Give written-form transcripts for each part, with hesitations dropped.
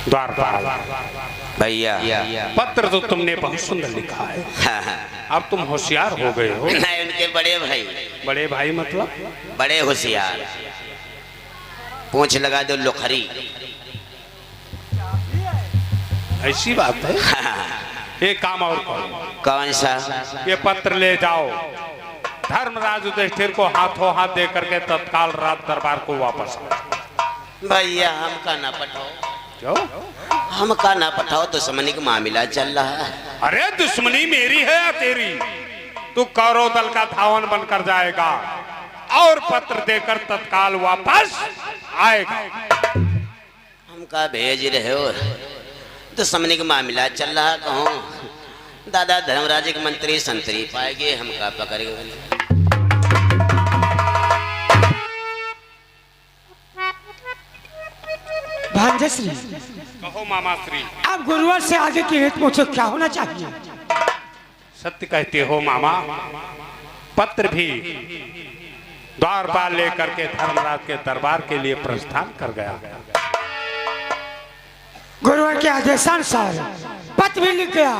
द्वारपाल भैया पत्र तो तुमने बहुत सुंदर लिखा है। अब तुम होशियार हो गए हो। नहीं, उनके बड़े भाई। बड़े भाई मतलब? बड़े होशियार। पूंछ लगा दो लोखरी। ऐसी बात है। एक काम और करो। कौन सा? ये पत्र ले जाओ, धर्मराज युधिष्ठिर को हाथों हाथ दे करके तत्काल रात दरबार को वापस आओ। भैया हमका ना पठाओ। क्यों? हमका ना पठाओ, दुश्मनी का मामला चल रहा है। अरे दुश्मनी मेरी है या तेरी? तू कौरव दल का धावन बनकर जाएगा और पत्र देकर तत्काल वापस आएगा। हमका भेज रहे हो, दुश्मनी का मामला चल रहा। कहूँ दादा धर्मराज के मंत्री संतरी पाएंगे, हमका पकड़ेंगे। भांजश्री, कहो मामा श्री। अब गुरुवर से आगे की हित मुझे क्या होना चाहिए? सत्य कहते हो मामा। पत्र भी द्वारपाल लेकर के धर्मराज के दरबार के लिए प्रस्थान कर गया। गुरुवर के आदेशानुसार पत्र भी लिख गया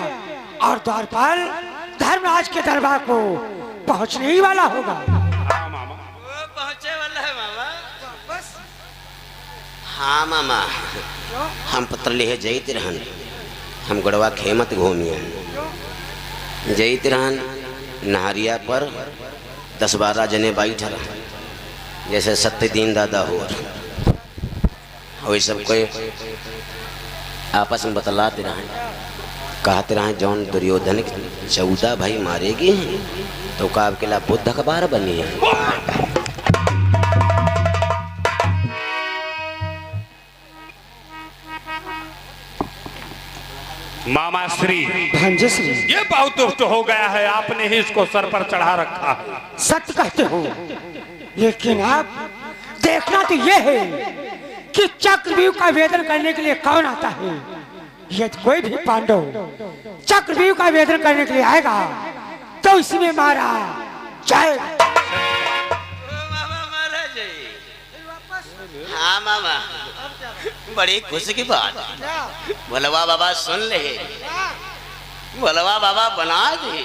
और द्वारपाल धर्मराज के दरबार को पहुंचने ही वाला होगा। हाँ मामा। वो पहुंचे वाला है मामा। हाँ मामा, हम पत्र ले जैत रहन। हम गड़वा खेमत घूमिए जैत रहन। नहरिया पर 10-12 जने बैठल, जैसे सत्य दीन दादा हो, वही सब कोई आपस में बतलाते रहे। कहते रहे जौन दुर्योधन 14 भाई मारेगी तो का अकेला बुद्ध अखबार बनी है। मामा श्री, भांजश्री, ये बहुत दुष्ट हो गया है। आपने ही इसको सर पर चढ़ा रखा है। सत्य कहते हो, लेकिन आप देखना तो ये है कि चक्रव्यूह का वेदन करने के लिए कौन आता है। यदि कोई भी पांडव चक्रव्यूह का वेदन करने के लिए आएगा तो इसमें मारा जाएगा। हाँ मामा, बड़ी खुशी की बात। भोलवा बाबा सुन ले, भोलवा बाबा बना दे।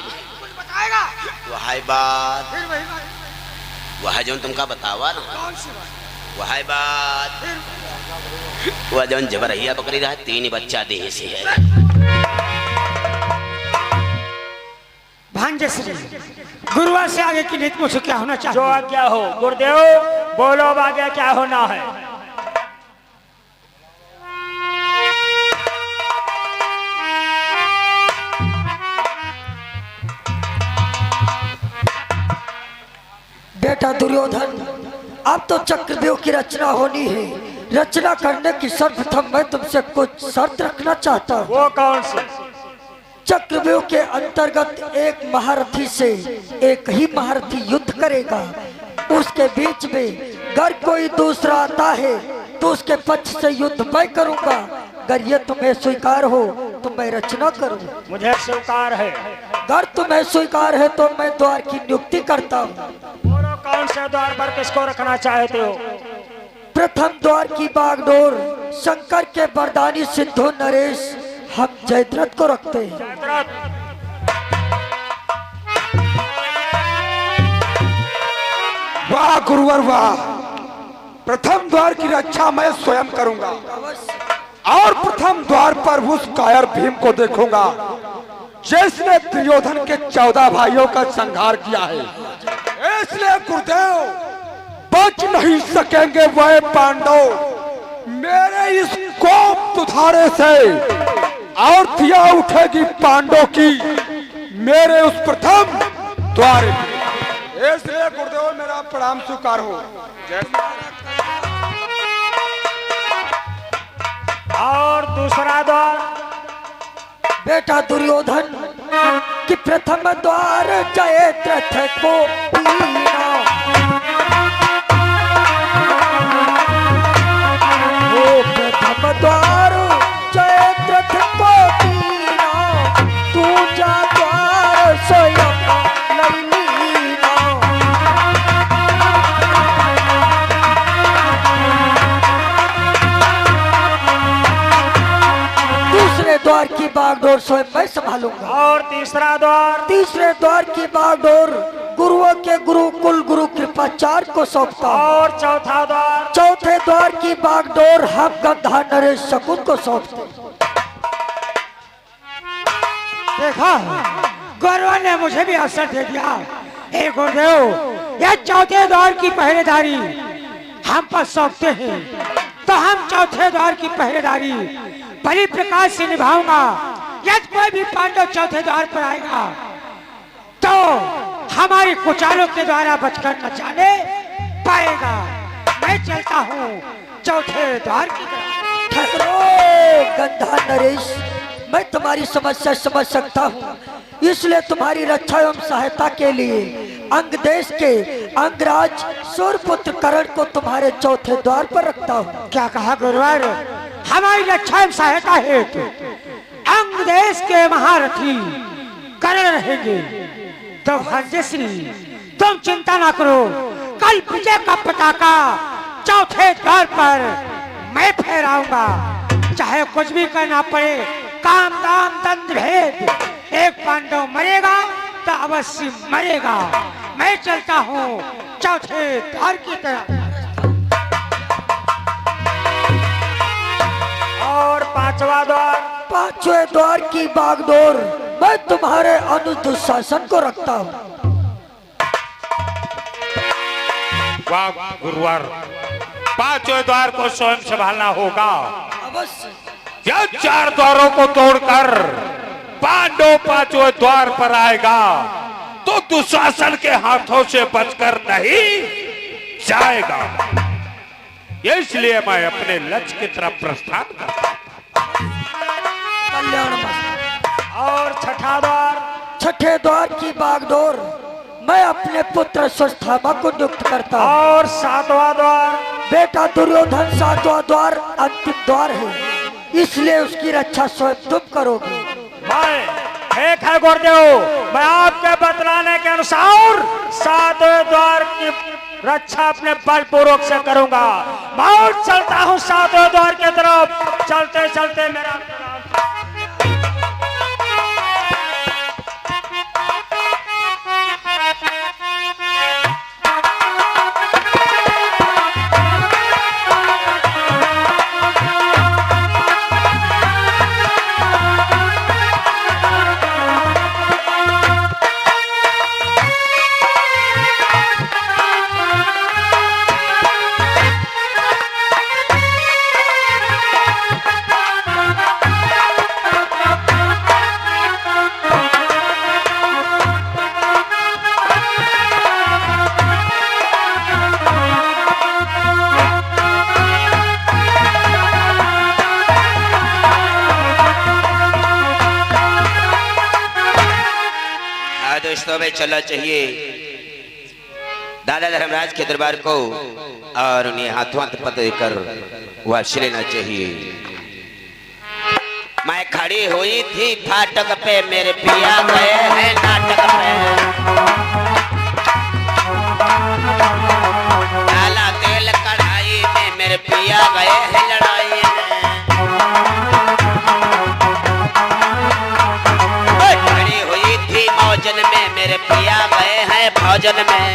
वही बात, वह जो तुमका बतावा ना, वह बात, वह जो जबरहिया पकड़ी रहा 3 बच्चा देह से है। भांजश्री, गुरुवार से आगे की नीति मुझे क्या होना चाहिए? जो आज्ञा हो गुरुदेव, बोलो अब आगे क्या होना है। बेटा दुर्योधन, अब तो चक्रव्यूह की रचना होनी है। रचना करने की सर्वप्रथम मैं तुमसे कुछ शर्त रखना चाहता हूँ। वो कौन सी? चक्रव्यूह के अंतर्गत एक महारथी से एक ही महारथी युद्ध करेगा। उसके बीच में अगर कोई दूसरा आता है तो उसके पक्ष से युद्ध मैं करूंगा। अगर ये तुम्हें स्वीकार हो तो मैं रचना करूँ। मुझे स्वीकार है। अगर तुम्हें स्वीकार है तो मैं द्वार की नियुक्ति करता हूँ। बोलो कौन से द्वार पर किसको रखना चाहते हो? प्रथम द्वार की बागडोर शंकर के वरदानी सिद्धू नरेश हम जयद्रथ को रखते हैं। वाह गुरुवर वाह, प्रथम द्वार की रक्षा मैं स्वयं करूंगा और प्रथम द्वार पर उस कायर भीम को देखूंगा जिसने दुर्योधन के 14 भाइयों का संहार किया है। इसलिए गुरुदेव, बच नहीं सकेंगे वह पांडव मेरे इस कोप तुधारे से, और थिया उठेगी पांडव की मेरे उस प्रथम द्वार पे। इसलिए गुरुदेव मेरा प्रणाम स्वीकार हो। और दूसरा द्वार? बेटा दुर्योधन कि प्रथम द्वार जयद्रथ को पीना, वो प्रथम द्वार जयद्रथ को पीना, दूजा द्वार स्वयं ललिना। बागडोर स्वयं मैं संभालूंगा। और तीसरा द्वार? तीसरे द्वार की बागडोर गुरुओं के गुरु कुल गुरु कृपाचार्य को सौंपता हूं। और चौथा द्वार? चौथे द्वार की बागडोर हम गंधा नरेश शकुन को सौंपते हैं। देखा, गौरव ने मुझे भी अवसर दे दिया। हे गुरुदेव, यह चौथे द्वार की पहरेदारी हम पर सौंपते हैं, तो हम चौथे द्वार की पहरेदारी बड़ी प्रकार से निभाऊंगा। यदि कोई भी पांडव चौथे द्वार पर आएगा तो हमारी कुचालों के द्वारा बचकर न जाने पाएगा। मैं चलता हूँ चौथे द्वार की तरफ। ठहरो गंधा नरेश, मैं तुम्हारी समस्या समझ सकता हूँ, इसलिए तुम्हारी रक्षा एवं सहायता के लिए अंग देश के अंगराज सूर्यपुत्र कर्ण को तुम्हारे चौथे द्वार पर रखता हूँ। क्या कहा गुरुवर? हमारी रक्षा एवं सहायता हेतु अंग देश के महारथी कर्ण रहेंगे। तो भाग्यश्री, तुम चिंता ना करो, कल विजय का पताका चौथे द्वार पर मैं फहराऊंगा। चाहे कुछ भी करना पड़े, काम दाम दंड भेद, एक पांडव मरेगा तो अवश्य मरेगा। मैं चलता हूँ चौथे द्वार की तरफ। और पांचवा द्वार? पांचवें द्वार की बागडोर मैं तुम्हारे अनुदुशासन को रखता हूँ। वाह गुरुवर, पांचों द्वार को स्वयं संभालना होगा। अवश्य। यह चार द्वारों को तोड़कर पांडव पांचवें द्वार पर आएगा तो दुशासन के हाथों से बचकर नहीं जाएगा। इसलिए मैं अपने लक्ष्य की तरफ प्रस्थान करता हूं। कल्याण मस्त। और छठा द्वार? छठे द्वार की बागडोर मैं अपने पुत्र स्वस्थामा को नियुक्त करता हूँ। और सातवां द्वार? बेटा दुर्योधन सातवां द्वार अंतिम द्वार है, इसलिए उसकी रक्षा स्वयं तुम करोगे। मैं ठीक है गुरुदेव, मैं आपके बतलाने के अनुसार सातवें द्वार की रक्षा अपने बलपूर्वक से करूंगा। मैं चलता हूँ सातवें द्वार की तरफ। चलते चलते मेरा दोस्तों में चलना चाहिए दादा धर्मराज के दरबार को और उन्हें हाथों हाथ पकड़ देकर वापस लेना चाहिए। मैं खड़ी हुई थी फाटक पे, मेरे पिया गए हैं नाटक पे। डाला तेल कढ़ाई में, मेरे पिया गए हैं लड़ाई में। खड़ी हुई थी मौजन में, मेरे पिया गए हैं भोजन में।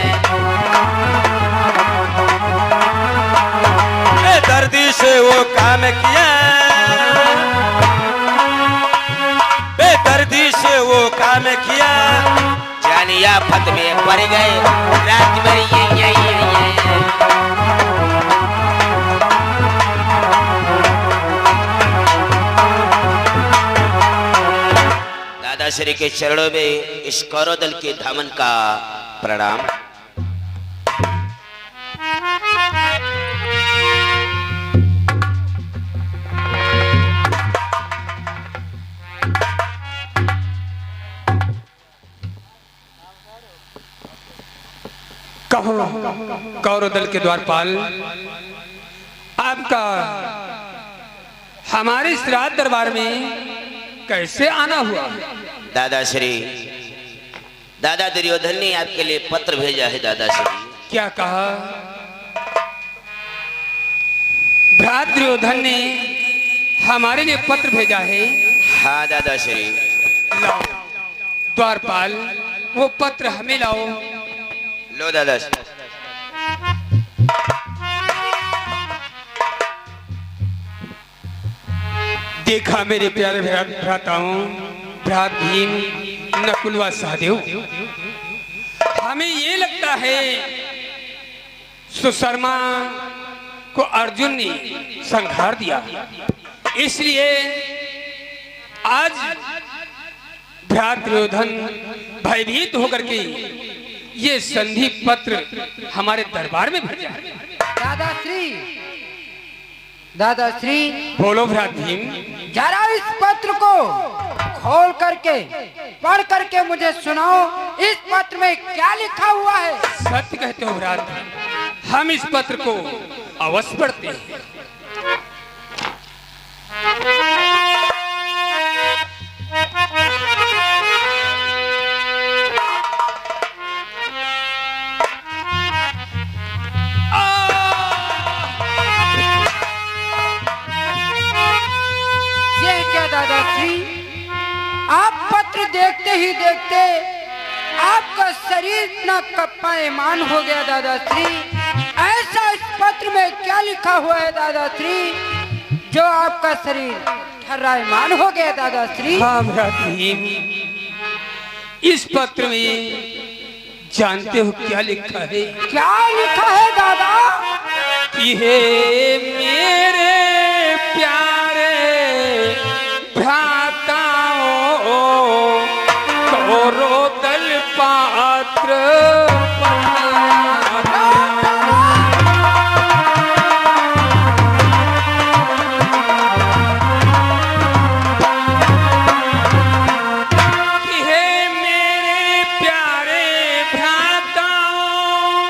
दर्दी से वो काम किया, बेदर्दी से वो काम किया। जानिया फत में पड़ गए रात भर ये। दादा श्री के चरणों में इस कौरव दल के धामन का प्रणाम। कहो कौरव दल के द्वारपाल, आपका हमारे इस राज दरबार में कैसे आना हुआ? दादा श्री, दादा दुर्योधन ने आपके लिए पत्र भेजा है। दादा श्री, क्या कहा? भ्रात दुर्योधन ने हमारे लिए पत्र भेजा है। हाँ दादाश्री। लाओ द्वारपाल, वो पत्र हमें लाओ। लो दादाश्री। देखा मेरे प्यारे भ्राताओं, भ्रात भीम, नकुल व सहदेव, हमें ये लगता है सुशर्मा को अर्जुन ने संहार दिया, इसलिए आज भ्रात दुर्योधन भयभीत होकर के ये संधि पत्र हमारे दरबार में भेजा है। दादाश्री, बोलो भ्रात भीम। जरा इस पत्र को खोल करके पढ़ करके मुझे सुनाओ, इस पत्र में क्या लिखा हुआ है। सत्य कहते हो भ्रात, हम इस पत्र को अवश्य पढ़ते हैं। ये क्या दादाश्री, आप पत्र देखते ही देखते आपका शरीर इतना कप्पायमान हो गया दादाश्री। ऐसा इस पत्र में क्या लिखा हुआ है दादाश्री जो आपका शरीर ठर्रायमान हो गया दादाश्री। हाँ भ्रात भीम, इस पत्र में जानते हो क्या लिखा है? क्या लिखा है दादा? कि हे मेरे प्यारे भ्राताओं, कौरव दल पात्र कि हे मेरे प्यारे भ्राताओं,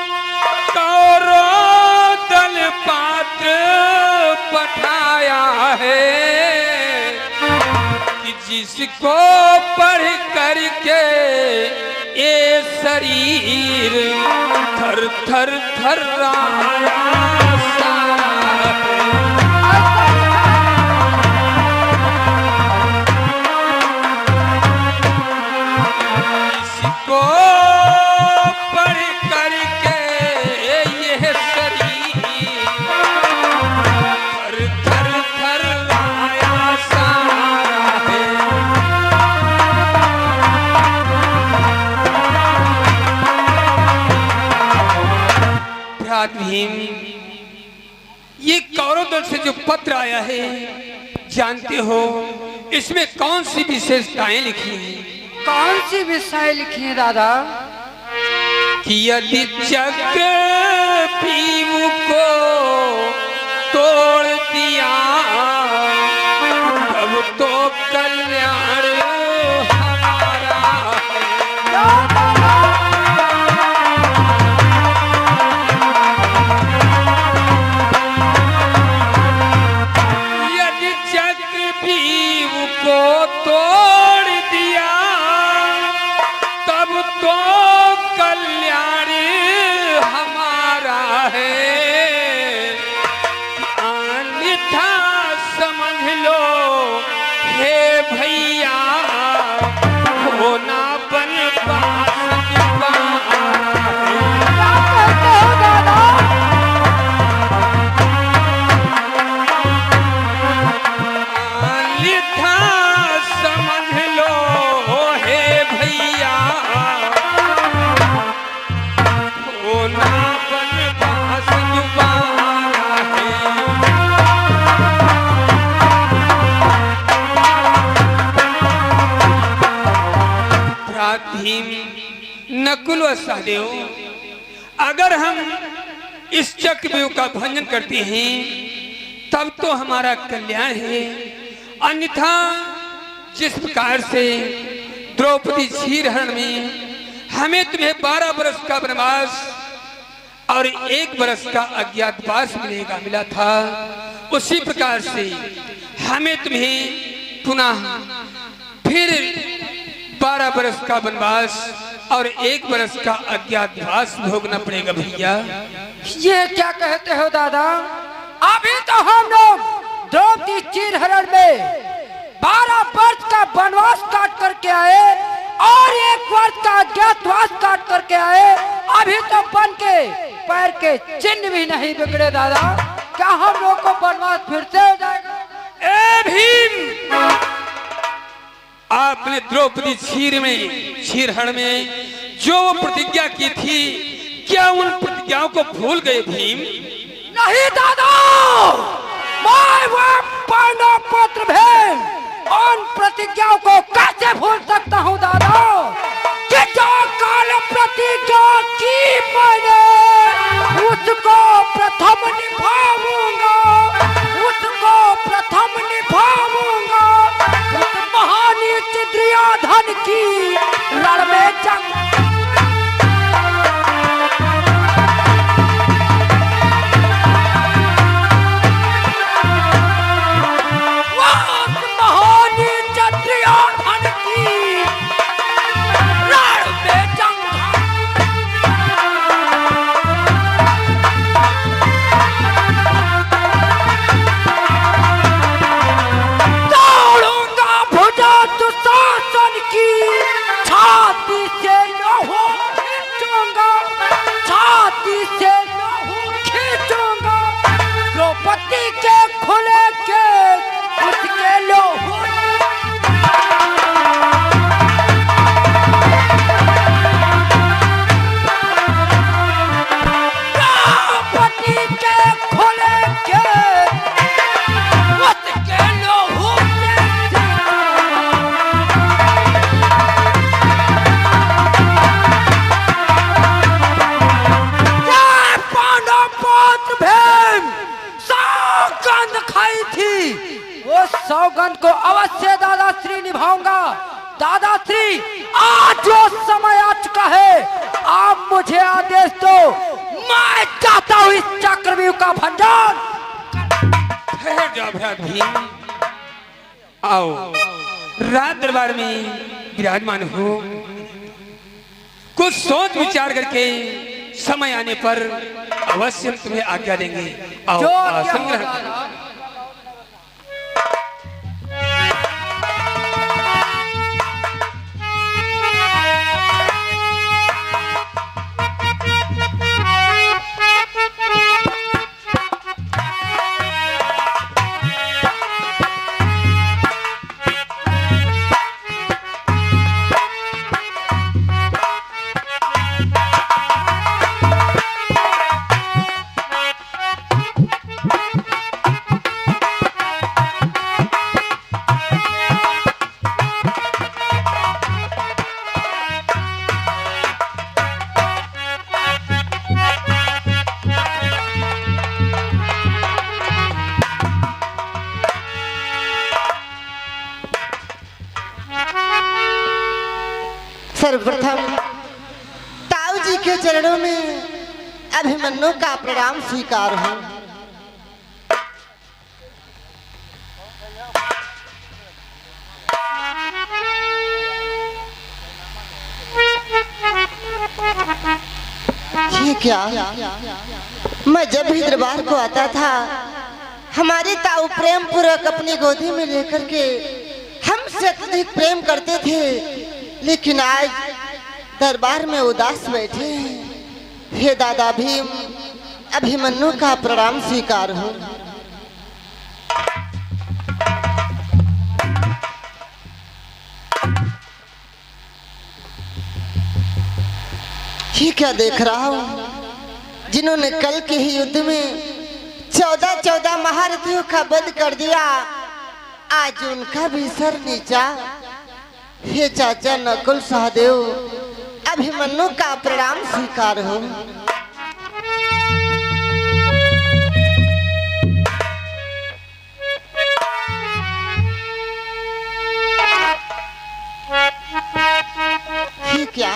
कौरव दल पात्र पठाया है कि जिसको पढ़ करके ये शरीर थर थर थर्राया सा है। इसको पढ़ करके ये शरीर थर थर थर्राया सा है। भ्रात भीम, ये कौरव दल से जो पत्र आया है, जानते हो इसमें कौन सी विशेषताएं लिखी हैं? कौन सी विषय लिखी है दादा? कि यदि चक्र भीम को तोड़ दिया तब तो कल्याण हमारा है। यदि चक्र भीम को तोड़ दिया तब तो कल्याण हमारा है। अन्यथा समझ लो हे भैया, होना बन अन्यथा समझ लो हे भैया, होना बनवास दुबारा है। भ्रात भीम, नकुल व सहदेव, अगर हम इस चक्रव्यूह का भंजन करते हैं तब तो हमारा कल्याण है, अन्यथा जिस प्रकार से द्रौपदी क्षीरहरण में हमें तुम्हें 12 वर्ष का वनवास और 1 वर्ष का अज्ञातवास मिला था, उसी प्रकार से हमें तुम्हें पुनः फिर 12 वर्ष का वनवास और 1 वर्ष का अज्ञातवास भोगना पड़ेगा भैया। ये क्या कहते हो दादा? अभी तो हम लोग द्रौपदी चीरहरण में 12 वर्ष का वनवास काट करके आए और 1 वर्ष का अज्ञातवास काट करके आए, अभी तो बन के पैर के चिन्ह भी नहीं बिगड़े दादा। क्या हम लोग को वनवास फिर से हो जाएगा? ए भीम, आपने द्रौपदी क्षीरहरण में जो प्रतिज्ञा की थी, क्या उन प्रतिज्ञाओं को भूल गए भीम? नहीं दादा, मैं वो पांडव पुत्र भीम उन प्रतिज्ञाओं को कैसे भूल सकता हूँ दादा, कि जो काल प्रतिज्ञा की मैंने उसको प्रथम निभाऊंगा, उसको प्रथम निभाऊंगा। उस महानीच दुर्योधन की रण में जंग सौगंध को अवश्य दादाश्री निभाऊंगा। दादाश्री, आज जो समय आ चुका है, आप मुझे आदेश दो, मैं चाहता हूँ इस चक्रव्यूह का भंडार। ठहर जाओ भ्रात भीम, आओ राज दरबार में विराजमान हो। कुछ सोच विचार करके समय आने पर अवश्य तुम्हें आज्ञा देंगे। आओ, जो आसन ग्रहण करो। सर्वप्रथम ताऊ जी के चरणों में अभिमन्यु का प्रणाम स्वीकार हो। ये क्या, मैं जब भी दरबार को आता था, हमारे ताऊ प्रेम पूर्वक अपनी गोदी में लेकर के हमसे अत्यधिक प्रेम करते थे, लेकिन आज दरबार में उदास बैठे हैं। हे दादा भीम, अभिमन्यु का प्रणाम स्वीकार हो। ये क्या देख रहा हूँ, जिन्होंने कल के ही युद्ध में 14 महारथियों का वध कर दिया, आज उनका भी सर नीचा। हे चाचा नकुल सहदेव, अभिमन्यु का प्रणाम स्वीकार हो। ये क्या,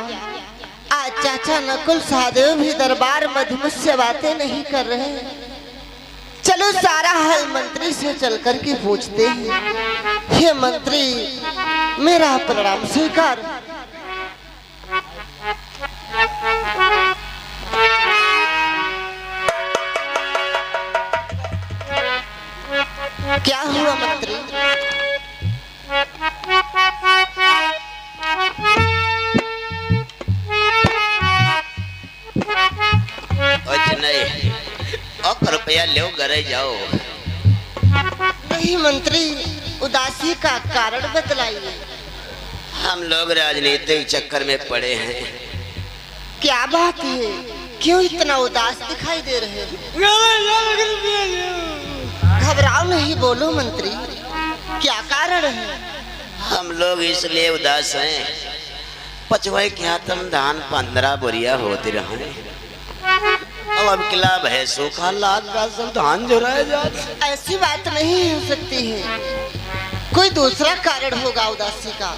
आज चाचा नकुल सहदेव भी दरबार में मुझसे बातें नहीं कर रहे। चलो सारा हाल मंत्री से चल कर के पूछते हैं। हे मंत्री, मेरा प्रणाम स्वीकार। क्या हुआ मंत्री? नहीं और रुपया लो घरे जाओ। नहीं मंत्री, उदासी का कारण बतलाइए। हम लोग राजनीतिक चक्कर में पड़े हैं। क्या बात है, क्यों इतना उदास दिखाई दे रहे हैं? घबराओ नहीं, बोलो मंत्री, क्या कारण है? हम लोग इसलिए उदास हैं, पचवाई क्या तुम धान 15 बोरिया होते रहे, अब किला भैंसों का लाद का सब धान जो रह जाता। ऐसी बात नहीं हो सकती है, कोई दूसरा कारण होगा उदासी का।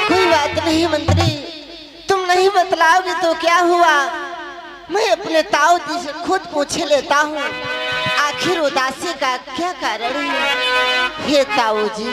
कोई बात नहीं मंत्री, तुम नहीं बतलाओगे तो क्या हुआ, मैं अपने ताऊ जी से खुद पूछे लेता हूँ आखिर उदासी का क्या कारण है। हे ताऊ जी,